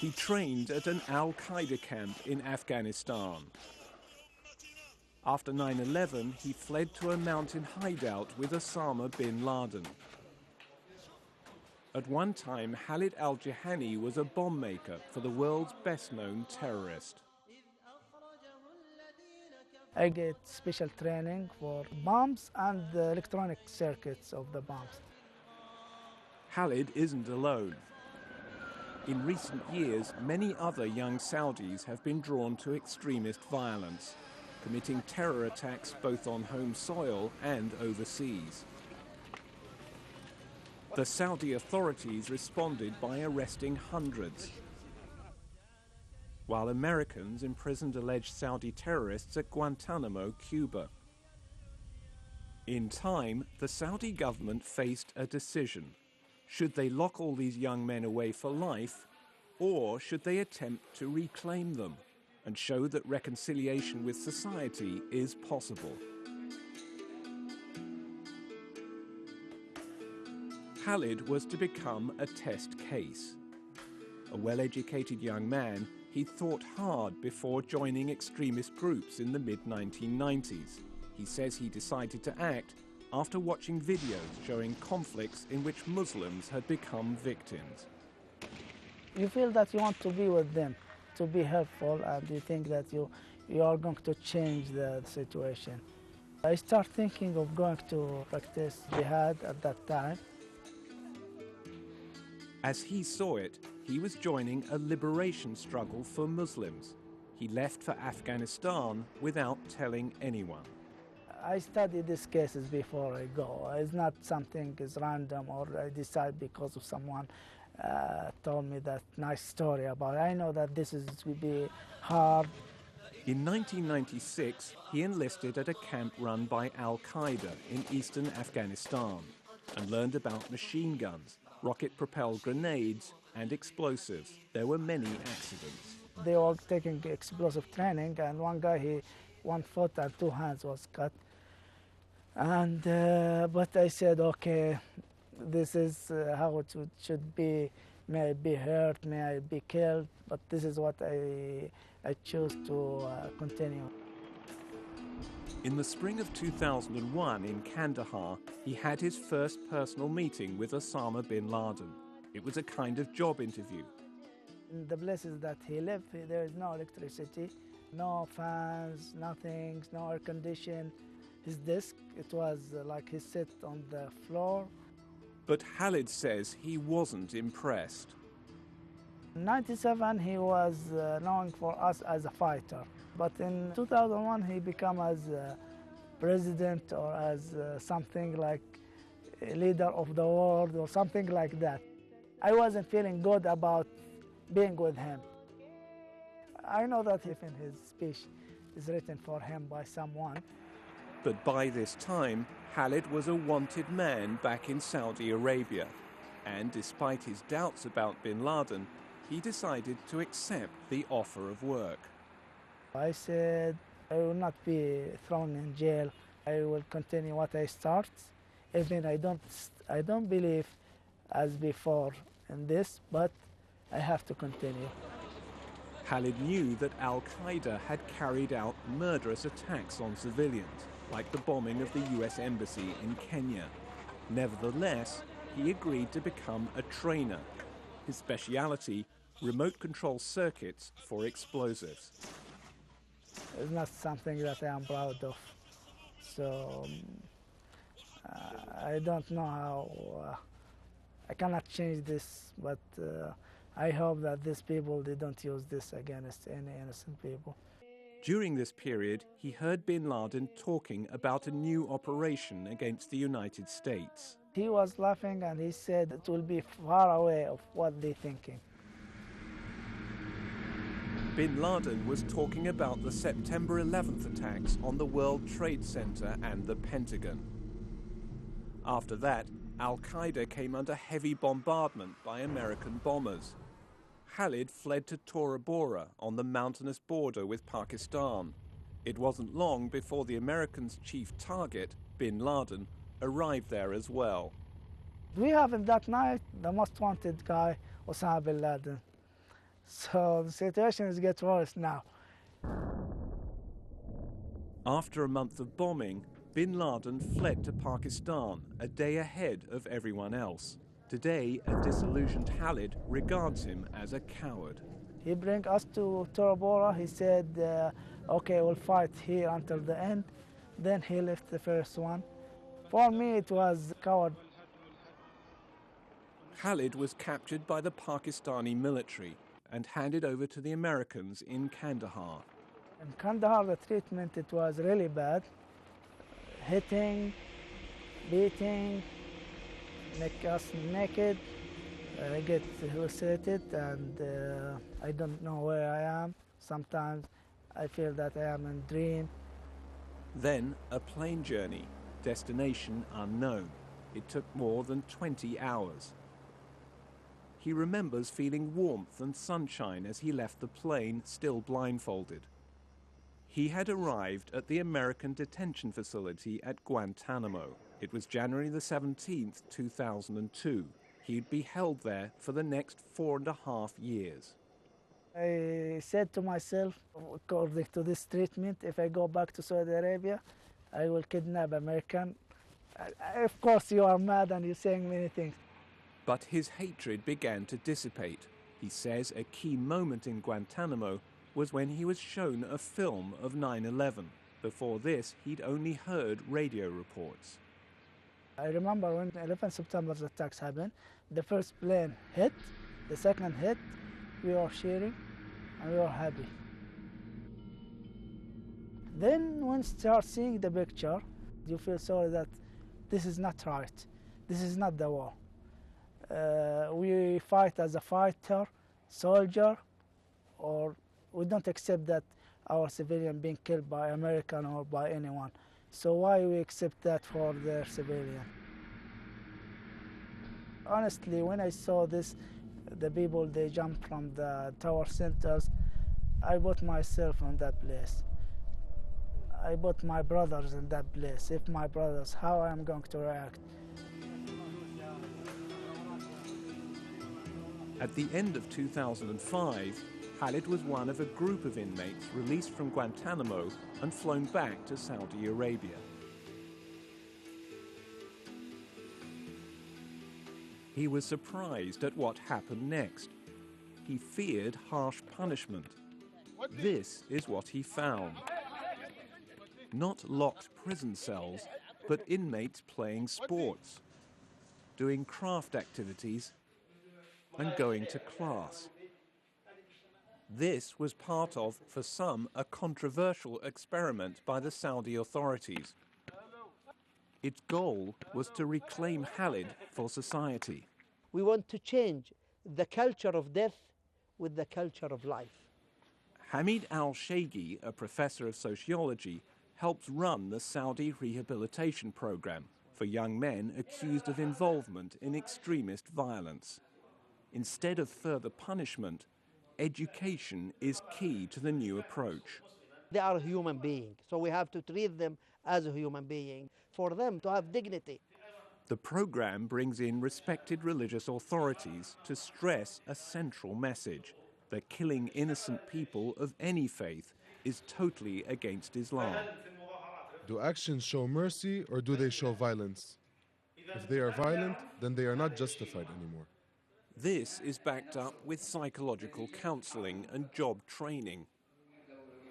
He trained at an al-Qaeda camp in Afghanistan. After 9/11, he fled to a mountain hideout with Osama bin Laden. At one time, Khalid al-Jihani was a bomb maker for the world's best-known terrorist. I get special training for bombs and the electronic circuits of the bombs. Khalid isn't alone. In recent years, many other young Saudis have been drawn to extremist violence, committing terror attacks both on home soil and overseas. The Saudi authorities responded by arresting hundreds, while Americans imprisoned alleged Saudi terrorists at Guantanamo, Cuba. In time, the Saudi government faced a decision. Should they lock all these young men away for life, or should they attempt to reclaim them and show that reconciliation with society is possible? Khalid was to become a test case. A well-educated young man, he thought hard before joining extremist groups in the mid-1990s. He says he decided to act after watching videos showing conflicts in which Muslims had become victims. You feel that you want to be with them, to be helpful, and you think that you are going to change the situation. I start thinking of going to practice jihad at that time. As he saw it, he was joining a liberation struggle for Muslims. He left for Afghanistan without telling anyone. I studied these cases before I go. It's not something is random or I decide because of someone told me that nice story about it. I know that this will be hard. In 1996, he enlisted at a camp run by al-Qaeda in eastern Afghanistan and learned about machine guns, rocket-propelled grenades and explosives. There were many accidents. They were taking explosive training, and one guy, one foot and two hands was cut. And but I said, okay, this is how it should be. May I be hurt, may I be killed, but this is what I choose to continue. In the spring of 2001 in Kandahar, he had his first personal meeting with Osama bin Laden. It was a kind of job interview. In the places that he lived, there is no electricity, no fans, nothing, no air condition. His desk, it was like he sat on the floor. But Khalid says he wasn't impressed. In 1997, he was known for us as a fighter. But in 2001, he became as president or as something like a leader of the world or something like that. I wasn't feeling good about being with him. I know that even his speech is written for him by someone. But by this time, Khalid was a wanted man back in Saudi Arabia. And despite his doubts about bin Laden, he decided to accept the offer of work. I said, I will not be thrown in jail. I will continue what I start. Even I don't believe as before in this, but I have to continue. Khalid knew that al-Qaeda had carried out murderous attacks on civilians, like the bombing of the US Embassy in Kenya. Nevertheless, he agreed to become a trainer. His speciality, remote control circuits for explosives. It's not something that I am proud of. So I don't know how, I cannot change this, but I hope that these people, they don't use this against any innocent people. During this period, he heard bin Laden talking about a new operation against the United States. He was laughing and he said it will be far away of what they're thinking. Bin Laden was talking about the September 11th attacks on the World Trade Center and the Pentagon. After that, al-Qaeda came under heavy bombardment by American bombers. Khalid fled to Tora Bora on the mountainous border with Pakistan. It wasn't long before the Americans' chief target, bin Laden, arrived there as well. We have in that night the most wanted guy, Osama bin Laden. So the situation is getting worse now. After a month of bombing, bin Laden fled to Pakistan a day ahead of everyone else. Today, a disillusioned Khalid regards him as a coward. He bring us to Tora Bora. He said, okay, we'll fight here until the end. Then he left the first one. For me, it was coward. Khalid was captured by the Pakistani military and handed over to the Americans in Kandahar. In Kandahar, the treatment, it was really bad. Hitting, beating, make us naked. I get hallucinated and I don't know where I am. Sometimes I feel that I am in a dream. Then a plane journey, destination unknown. It took more than 20 hours. He remembers feeling warmth and sunshine as he left the plane, still blindfolded. He had arrived at the American detention facility at Guantanamo. It was January the 17th, 2002. He'd be held there for the next 4.5 years. I said to myself, according to this treatment, if I go back to Saudi Arabia, I will kidnap American. Of course, you are mad and you're saying many things. But his hatred began to dissipate. He says a key moment in Guantanamo was when he was shown a film of 9/11. Before this, he'd only heard radio reports. I remember when 11 September's attacks happened, the first plane hit, the second hit, we were cheering and we were happy. Then when you start seeing the picture, you feel sorry that this is not right. This is not the war. We fight as a fighter, soldier, or we don't accept that our civilian being killed by American or by anyone. So why we accept that for their civilian? Honestly, when I saw this, the people, they jumped from the tower centers, I put myself in that place. I put my brothers in that place. If my brothers, how I am going to react? At the end of 2005, Khalid was one of a group of inmates released from Guantanamo and flown back to Saudi Arabia. He was surprised at what happened next. He feared harsh punishment. This is what he found. Not locked prison cells, but inmates playing sports, doing craft activities, and going to class. This was part of, for some, a controversial experiment by the Saudi authorities. Its goal was to reclaim Khalid for society. We want to change the culture of death with the culture of life. Hamid al-Sheikhi, a professor of sociology, helps run the Saudi rehabilitation program for young men accused of involvement in extremist violence. Instead of further punishment, education is key to the new approach. They are a human being, so we have to treat them as a human being, for them to have dignity. The program brings in respected religious authorities to stress a central message: that killing innocent people of any faith is totally against Islam. Do actions show mercy or do they show violence? If they are violent, then they are not justified anymore. This is backed up with psychological counseling and job training.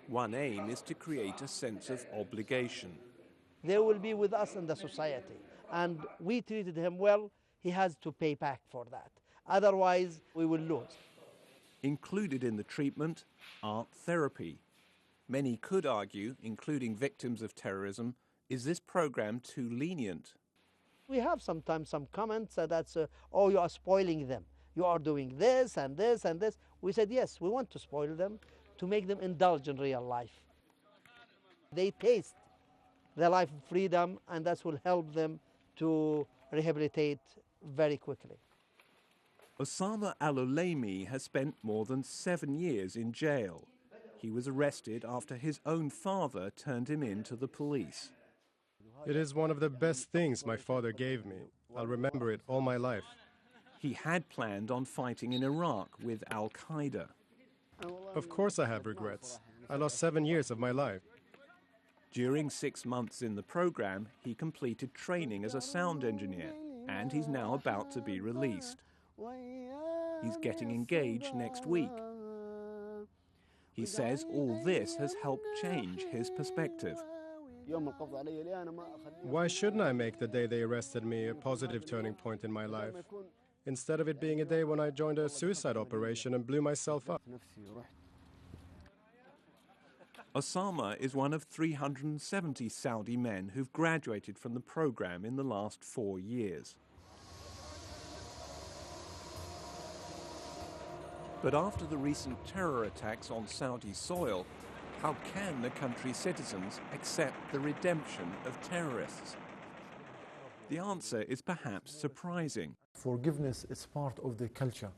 One aim is to create a sense of obligation. They will be with us in the society, and we treated him well, he has to pay back for that. Otherwise, we will lose. Included in the treatment, art therapy. Many could argue, including victims of terrorism, is this program too lenient? We have sometimes some comments that's, oh, you are spoiling them. You are doing this and this and this. We said, yes, we want to spoil them, to make them indulge in real life. They taste the life of freedom, and that will help them to rehabilitate very quickly. Osama al-Olaimi has spent more than 7 years in jail. He was arrested after his own father turned him in to the police. It is one of the best things my father gave me. I'll remember it all my life. He had planned on fighting in Iraq with al-Qaeda. Of course I have regrets. I lost 7 years of my life. During 6 months in the program, he completed training as a sound engineer, and he's now about to be released. He's getting engaged next week. He says all this has helped change his perspective. Why shouldn't I make the day they arrested me a positive turning point in my life, instead of it being a day when I joined a suicide operation and blew myself up? Osama is one of 370 Saudi men who've graduated from the program in the last 4 years. But after the recent terror attacks on Saudi soil, how can the country's citizens accept the redemption of terrorists? The answer is perhaps surprising. Forgiveness is part of the culture.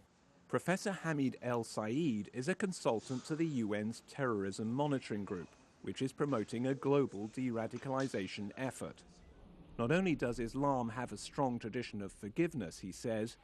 Professor Hamid El Said is a consultant to the UN's Terrorism Monitoring Group, which is promoting a global de-radicalization effort. Not only does Islam have a strong tradition of forgiveness, he says,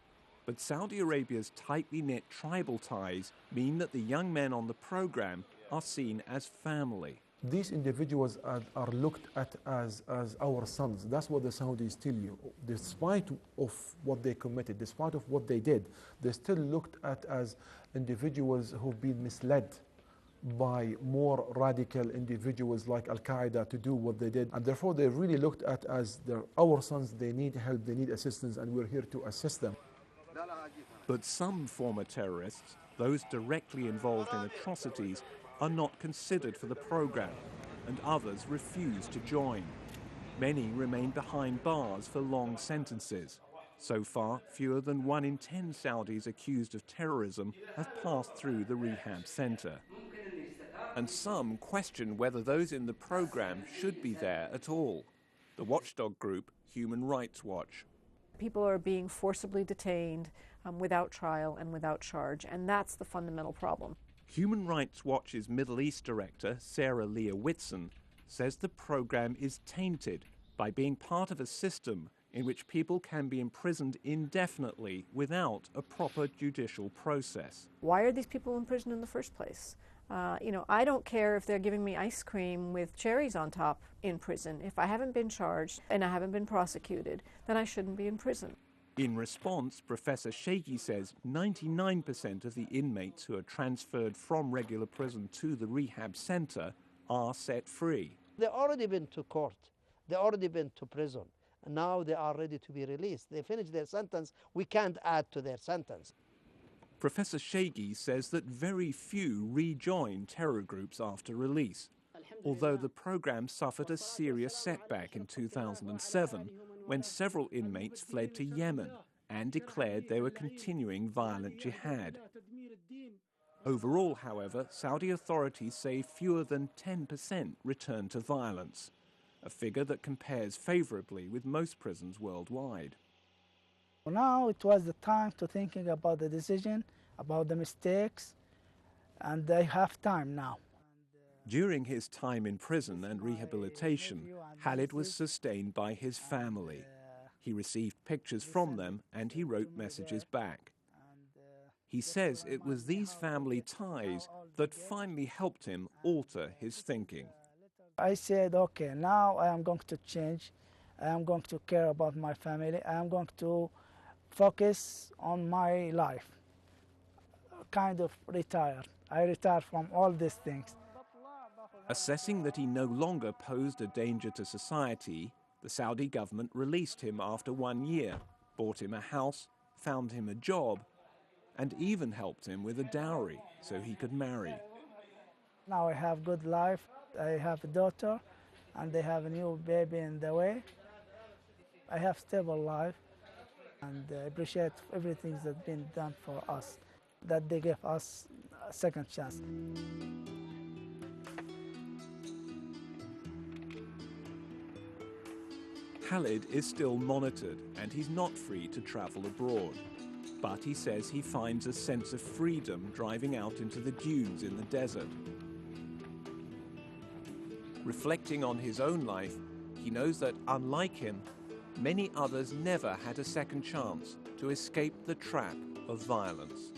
but Saudi Arabia's tightly knit tribal ties mean that the young men on the program are seen as family. These individuals are looked at as our sons. That's what the Saudis tell you. Despite of what they committed, despite of what they did, they're still looked at as individuals who've been misled by more radical individuals like Al-Qaeda to do what they did. And therefore they're really looked at as our sons. They need help, they need assistance, and we're here to assist them. But some former terrorists, those directly involved in atrocities, are not considered for the program, and others refuse to join. Many remain behind bars for long sentences. So far, fewer than 1 in 10 Saudis accused of terrorism have passed through the rehab center. And some question whether those in the program should be there at all. The watchdog group Human Rights Watch. People are being forcibly detained without trial and without charge, and that's the fundamental problem. Human Rights Watch's Middle East director, Sarah Leah Whitson, says the program is tainted by being part of a system in which people can be imprisoned indefinitely without a proper judicial process. Why are these people in prison in the first place? I don't care if they're giving me ice cream with cherries on top in prison. If I haven't been charged and I haven't been prosecuted, then I shouldn't be in prison. In response, Professor Sheikhi says 99% of the inmates who are transferred from regular prison to the rehab center are set free. They've already been to court. They've already been to prison. And now they are ready to be released. They finished their sentence. We can't add to their sentence. Professor Sheikhi says that very few rejoin terror groups after release, although the program suffered a serious setback in 2007 when several inmates fled to Yemen and declared they were continuing violent jihad. Overall, however, Saudi authorities say fewer than 10% return to violence, a figure that compares favorably with most prisons worldwide. Now it was the time to thinking about the decision, about the mistakes, and they have time now. During his time in prison and rehabilitation, Khalid was sustained by his family. He received pictures from them and he wrote messages back. He says it was these family ties that finally helped him alter his thinking. I said, okay, now I am going to change. I am going to care about my family. I am going to focus on my life. Kind of retire. I retired from all these things. Assessing that he no longer posed a danger to society, the Saudi government released him after 1 year, bought him a house, found him a job, and even helped him with a dowry so he could marry. Now I have good life. I have a daughter, and they have a new baby in the way. I have stable life, and I appreciate everything that's been done for us, that they gave us a second chance. Khalid is still monitored and he's not free to travel abroad. But he says he finds a sense of freedom driving out into the dunes in the desert. Reflecting on his own life, he knows that, unlike him, many others never had a second chance to escape the trap of violence.